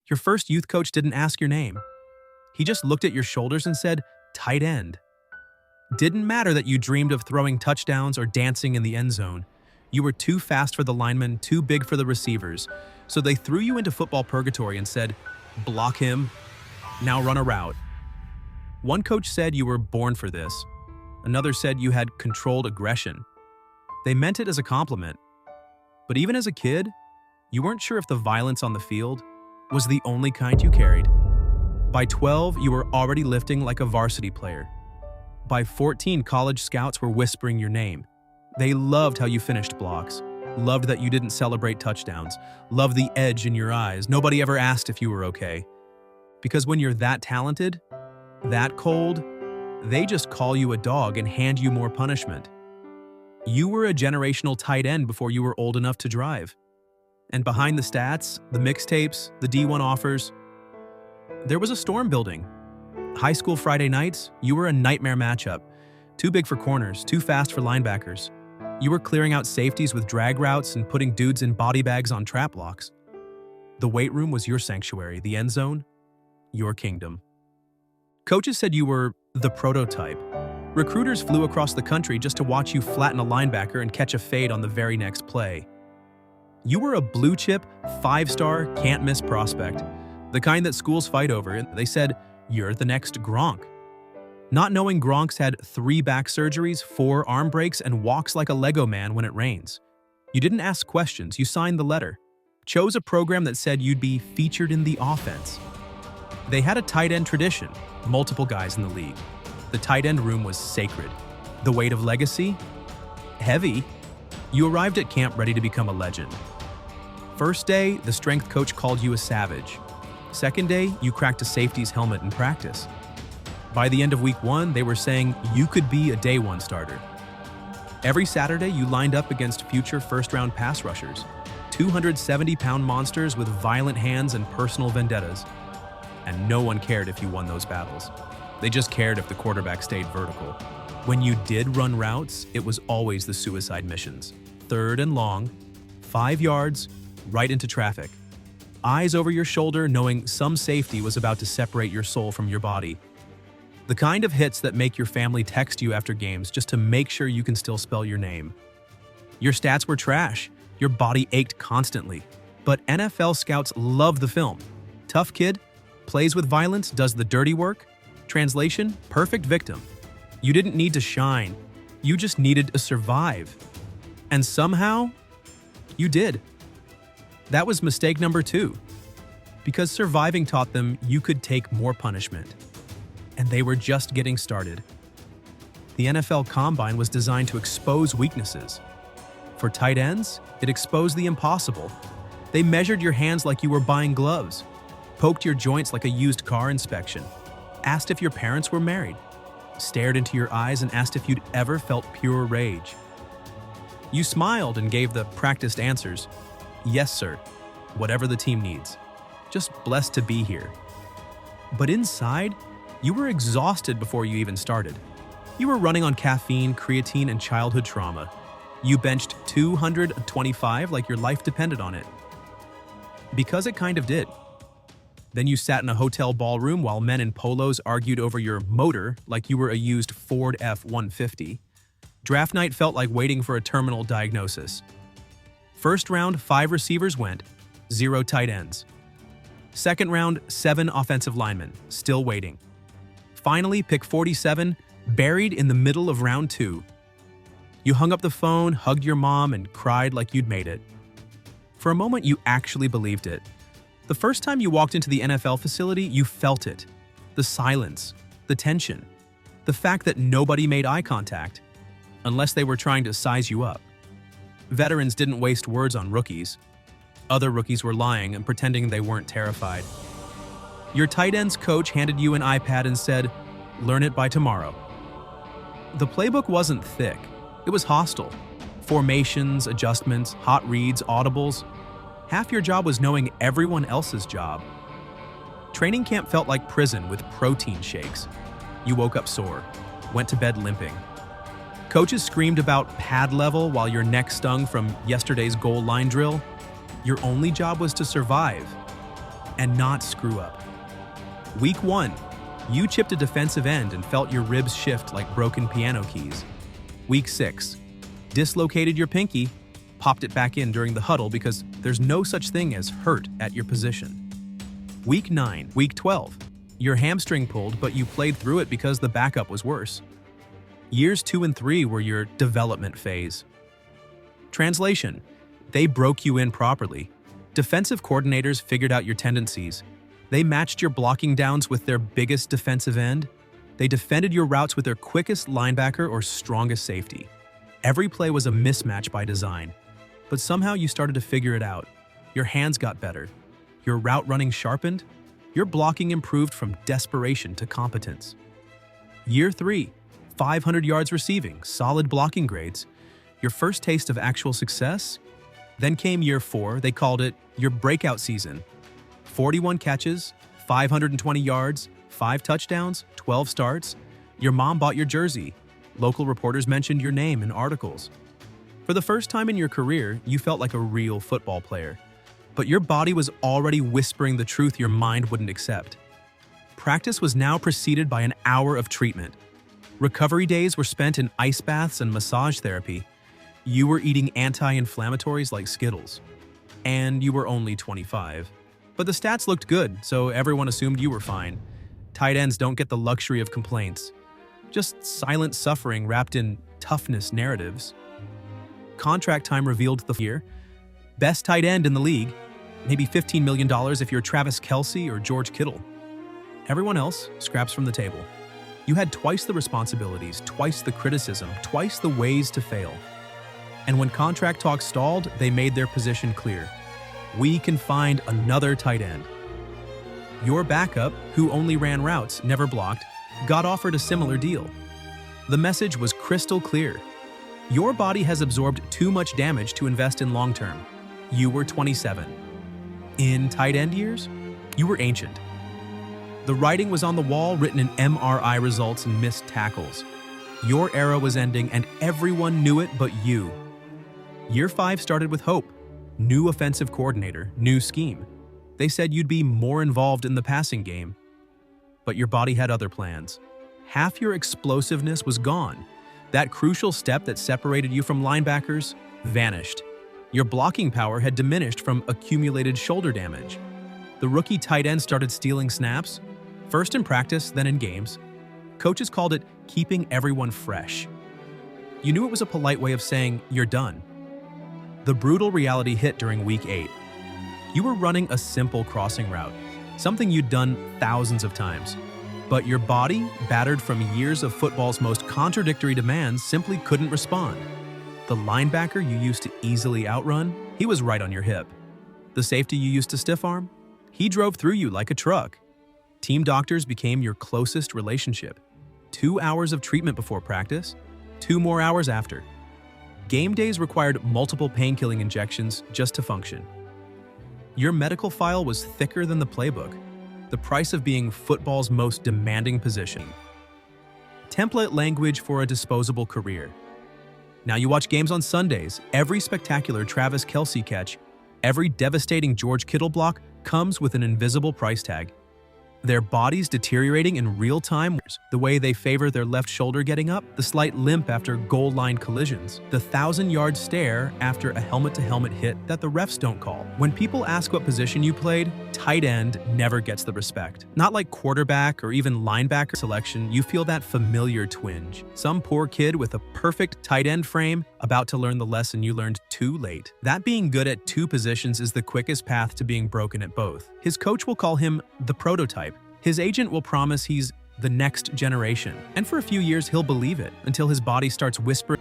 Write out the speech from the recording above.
Your first youth coach didn't ask your name. He just looked at your shoulders and said, tight end. Didn't matter that you dreamed of throwing touchdowns or dancing in the end zone. You were too fast for the linemen, too big for the receivers. So they threw you into football purgatory and said, block him, now run a route. One coach said you were born for this. Another said you had controlled aggression. They meant it as a compliment. But even as a kid, you weren't sure if the violence on the field was the only kind you carried. By 12, you were already lifting like a varsity player. By 14, college scouts were whispering your name. They loved how you finished blocks, loved that you didn't celebrate touchdowns, loved the edge in your eyes. Nobody ever asked if you were okay. Because when you're that talented, that cold, they just call you a dog and hand you more punishment. You were a generational tight end before you were old enough to drive. And behind the stats, the mixtapes, the D1 offers, there was a storm building. High school Friday nights, you were a nightmare matchup. Too big for corners, too fast for linebackers. You were clearing out safeties with drag routes and putting dudes in body bags on trap blocks. The weight room was your sanctuary, the end zone, your kingdom. Coaches said you were the prototype. Recruiters flew across the country just to watch you flatten a linebacker and catch a fade on the very next play. You were a blue-chip, 5-star, can't-miss prospect, the kind that schools fight over, and they said, you're the next Gronk. Not knowing Gronk's had 3 back surgeries, 4 arm breaks, and walks like a Lego man when it rains. You didn't ask questions, you signed the letter. Chose a program that said you'd be featured in the offense. They had a tight end tradition, multiple guys in the league. The tight end room was sacred. The weight of legacy? Heavy. You arrived at camp ready to become a legend. First day, the strength coach called you a savage. Second day, you cracked a safety's helmet in practice. By the end of week 1, they were saying you could be a day 1 starter. Every Saturday, you lined up against future first-round pass rushers, 270-pound monsters with violent hands and personal vendettas. And no one cared if you won those battles. They just cared if the quarterback stayed vertical. When you did run routes, it was always the suicide missions. 3rd and long, 5 yards, right into traffic. Eyes over your shoulder, knowing some safety was about to separate your soul from your body. The kind of hits that make your family text you after games just to make sure you can still spell your name. Your stats were trash. Your body ached constantly. But NFL scouts love the film. Tough kid, plays with violence, does the dirty work. Translation, perfect victim. You didn't need to shine. You just needed to survive. And somehow, you did. That was mistake number 2. Because surviving taught them you could take more punishment. And they were just getting started. The NFL Combine was designed to expose weaknesses. For tight ends, it exposed the impossible. They measured your hands like you were buying gloves, poked your joints like a used car inspection, asked if your parents were married, stared into your eyes and asked if you'd ever felt pure rage. You smiled and gave the practiced answers. Yes, sir. Whatever the team needs. Just blessed to be here. But inside, you were exhausted before you even started. You were running on caffeine, creatine, and childhood trauma. You benched 225 like your life depended on it. Because it kind of did. Then you sat in a hotel ballroom while men in polos argued over your motor like you were a used Ford F-150. Draft night felt like waiting for a terminal diagnosis. First round, 5 receivers went, 0 tight ends. Second round, 7 offensive linemen, still waiting. Finally, pick 47, buried in the middle of round 2. You hung up the phone, hugged your mom, and cried like you'd made it. For a moment, you actually believed it. The first time you walked into the NFL facility, you felt it. The silence, the tension, the fact that nobody made eye contact, unless they were trying to size you up. Veterans didn't waste words on rookies. Other rookies were lying and pretending they weren't terrified. Your tight ends coach handed you an iPad and said, "Learn it by tomorrow." The playbook wasn't thick. It was hostile. Formations, adjustments, hot reads, audibles. Half your job was knowing everyone else's job. Training camp felt like prison with protein shakes. You woke up sore, went to bed limping. Coaches screamed about pad level while your neck stung from yesterday's goal line drill. Your only job was to survive. and not screw up. Week 1, you chipped a defensive end and felt your ribs shift like broken piano keys. Week 6, dislocated your pinky, popped it back in during the huddle because there's no such thing as hurt at your position. Week 9, Week 12, your hamstring pulled, but you played through it because the backup was worse. Years 2 and 3 were your development phase. Translation: they broke you in properly. Defensive coordinators figured out your tendencies. They matched your blocking downs with their biggest defensive end. They defended your routes with their quickest linebacker or strongest safety. Every play was a mismatch by design. But somehow you started to figure it out. Your hands got better. Your route running sharpened. Your blocking improved from desperation to competence. Year 3, 500 yards receiving, solid blocking grades. Your first taste of actual success? Then came year 4, they called it your breakout season. 41 catches, 520 yards, 5 touchdowns, 12 starts. Your mom bought your jersey. Local reporters mentioned your name in articles. For the first time in your career, you felt like a real football player. But your body was already whispering the truth your mind wouldn't accept. Practice was now preceded by an hour of treatment. Recovery days were spent in ice baths and massage therapy. You were eating anti-inflammatories like Skittles. And you were only 25. But the stats looked good, so everyone assumed you were fine. Tight ends don't get the luxury of complaints. Just silent suffering wrapped in toughness narratives. Contract time revealed the year. Best tight end in the league. Maybe $15 million if you're Travis Kelce or George Kittle. Everyone else, scraps from the table. You had twice the responsibilities, twice the criticism, twice the ways to fail. And when contract talks stalled, they made their position clear. We can find another tight end. Your backup, who only ran routes, never blocked, got offered a similar deal. The message was crystal clear. Your body has absorbed too much damage to invest in long-term. You were 27. In tight end years, you were ancient. The writing was on the wall, written in MRI results and missed tackles. Your era was ending, and everyone knew it but you. Year 5 started with hope. New offensive coordinator, new scheme. They said you'd be more involved in the passing game. But your body had other plans. Half your explosiveness was gone. That crucial step that separated you from linebackers vanished. Your blocking power had diminished from accumulated shoulder damage. The rookie tight end started stealing snaps, first in practice, then in games. Coaches called it keeping everyone fresh. You knew it was a polite way of saying you're done. The brutal reality hit during week 8. You were running a simple crossing route, something you'd done thousands of times. But your body, battered from years of football's most contradictory demands, simply couldn't respond. The linebacker you used to easily outrun, he was right on your hip. The safety you used to stiff arm, he drove through you like a truck. Team doctors became your closest relationship. 2 hours of treatment before practice, 2 more hours after. Game days required multiple painkilling injections just to function. Your medical file was thicker than the playbook, the price of being football's most demanding position. Template language for a disposable career. Now you watch games on Sundays. Every spectacular Travis Kelce catch, every devastating George Kittle block comes with an invisible price tag. Their bodies deteriorating in real time, the way they favor their left shoulder getting up, the slight limp after goal line collisions, the 1,000-yard stare after a helmet-to-helmet hit that the refs don't call. When people ask what position you played, tight end never gets the respect. Not like quarterback or even linebacker selection, you feel that familiar twinge. Some poor kid with a perfect tight end frame about to learn the lesson you learned too late. That being good at 2 positions is the quickest path to being broken at both. His coach will call him the prototype. His agent will promise he's the next generation. And for a few years, he'll believe it until his body starts whispering